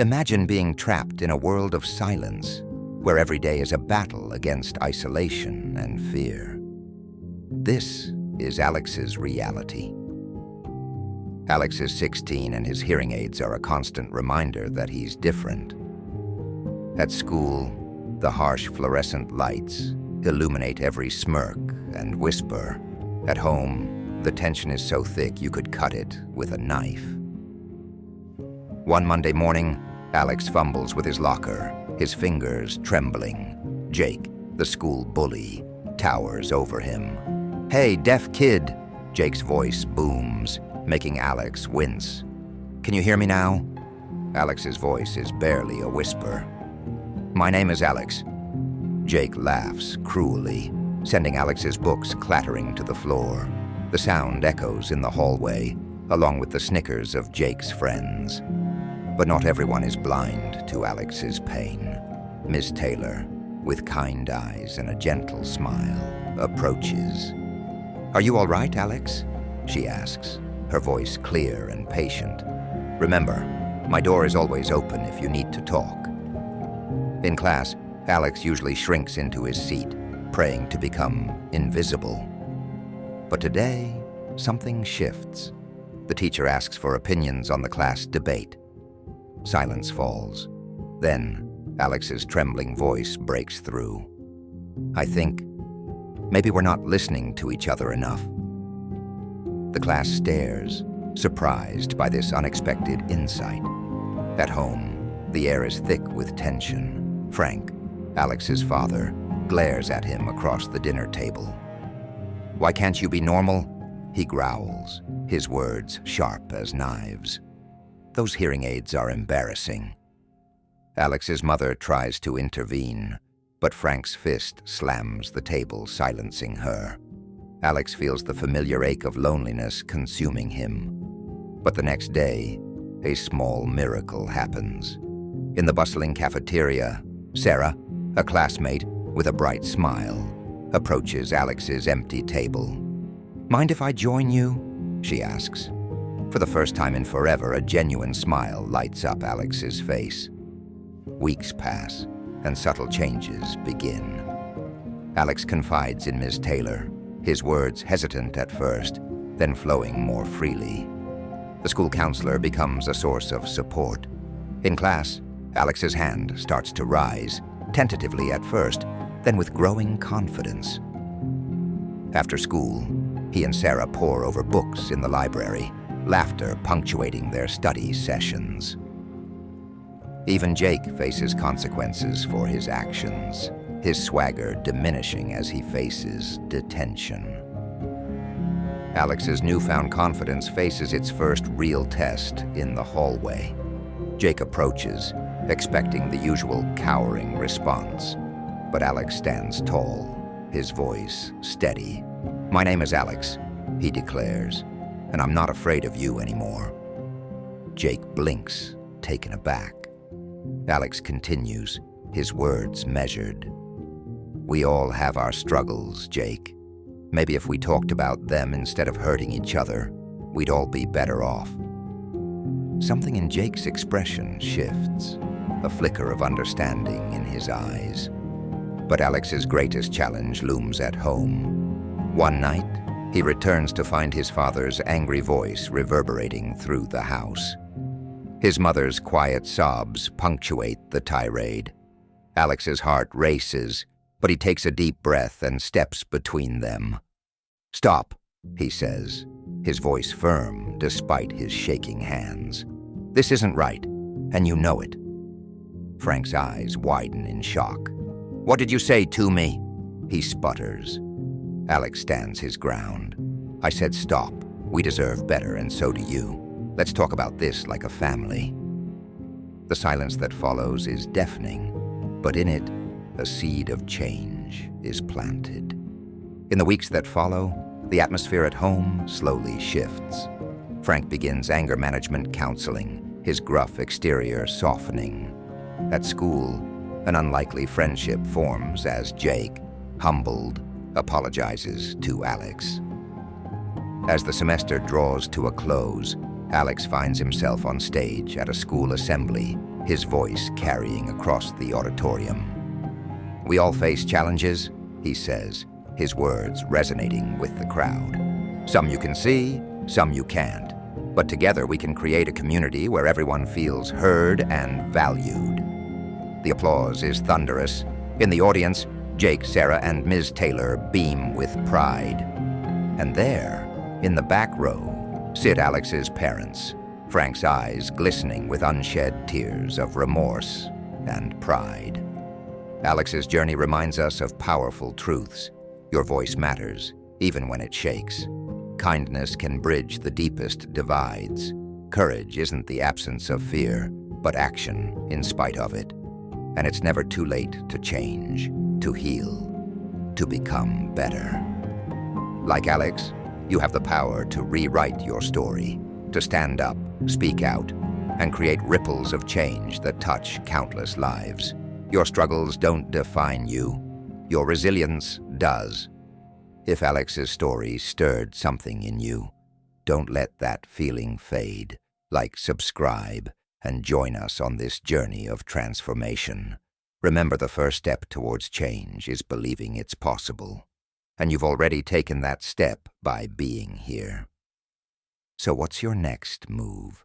Imagine being trapped in a world of silence, where every day is a battle against isolation and fear. This is Alex's reality. Alex is 16 and his hearing aids are a constant reminder that he's different. At school, the harsh fluorescent lights illuminate every smirk and whisper. At home, the tension is so thick you could cut it with a knife. One Monday morning, Alex fumbles with his locker, his fingers trembling. Jake, the school bully, towers over him. "Hey, deaf kid," Jake's voice booms, making Alex wince. "Can you hear me now?" Alex's voice is barely a whisper. "My name is Alex." Jake laughs cruelly, sending Alex's books clattering to the floor. The sound echoes in the hallway, along with the snickers of Jake's friends. But not everyone is blind to Alex's pain. Miss Taylor, with kind eyes and a gentle smile, approaches. "Are you all right, Alex?" she asks, her voice clear and patient. "Remember, my door is always open if you need to talk." In class, Alex usually shrinks into his seat, praying to become invisible. But today, something shifts. The teacher asks for opinions on the class debate. Silence falls. Then, Alex's trembling voice breaks through. "I think maybe we're not listening to each other enough." The class stares, surprised by this unexpected insight. At home, the air is thick with tension. Frank, Alex's father, glares at him across the dinner table. "Why can't you be normal?" he growls, his words sharp as knives. Those hearing aids are embarrassing. Alex's mother tries to intervene, but Frank's fist slams the table, silencing her. Alex feels the familiar ache of loneliness consuming him. But the next day, a small miracle happens. In the bustling cafeteria, Sarah, a classmate with a bright smile, approaches Alex's empty table. "Mind if I join you?" she asks. For the first time in forever, a genuine smile lights up Alex's face. Weeks pass, and subtle changes begin. Alex confides in Ms. Taylor, his words hesitant at first, then flowing more freely. The school counselor becomes a source of support. In class, Alex's hand starts to rise, tentatively at first, then with growing confidence. After school, he and Sarah pore over books in the library, laughter punctuating their study sessions. Even Jake faces consequences for his actions, his swagger diminishing as he faces detention. Alex's newfound confidence faces its first real test in the hallway. Jake approaches, expecting the usual cowering response. But Alex stands tall, his voice steady. "My name is Alex," he declares, "and I'm not afraid of you anymore." Jake blinks, taken aback. Alex continues, his words measured. "We all have our struggles, Jake. Maybe if we talked about them instead of hurting each other, we'd all be better off." Something in Jake's expression shifts, a flicker of understanding in his eyes. But Alex's greatest challenge looms at home. One night, he returns to find his father's angry voice reverberating through the house. His mother's quiet sobs punctuate the tirade. Alex's heart races, but he takes a deep breath and steps between them. "Stop," he says, his voice firm despite his shaking hands. "This isn't right, and you know it." Frank's eyes widen in shock. "What did you say to me?" he sputters. Alex stands his ground. "I said stop. We deserve better, and so do you. Let's talk about this like a family." The silence that follows is deafening, but in it, a seed of change is planted. In the weeks that follow, the atmosphere at home slowly shifts. Frank begins anger management counseling, his gruff exterior softening. At school, an unlikely friendship forms as Jake, humbled, apologizes to Alex. As the semester draws to a close, Alex finds himself on stage at a school assembly, his voice carrying across the auditorium. "We all face challenges," he says, his words resonating with the crowd. "Some you can see, some you can't. But together we can create a community where everyone feels heard and valued." The applause is thunderous. In the audience, Jake, Sarah, and Ms. Taylor beam with pride. And there, in the back row, sit Alex's parents, Frank's eyes glistening with unshed tears of remorse and pride. Alex's journey reminds us of powerful truths. Your voice matters, even when it shakes. Kindness can bridge the deepest divides. Courage isn't the absence of fear, but action in spite of it. And it's never too late to change, to heal, to become better. Like Alex, you have the power to rewrite your story, to stand up, speak out, and create ripples of change that touch countless lives. Your struggles don't define you. Your resilience does. If Alex's story stirred something in you, don't let that feeling fade. Like, subscribe, and join us on this journey of transformation. Remember, the first step towards change is believing it's possible. And you've already taken that step by being here. So what's your next move?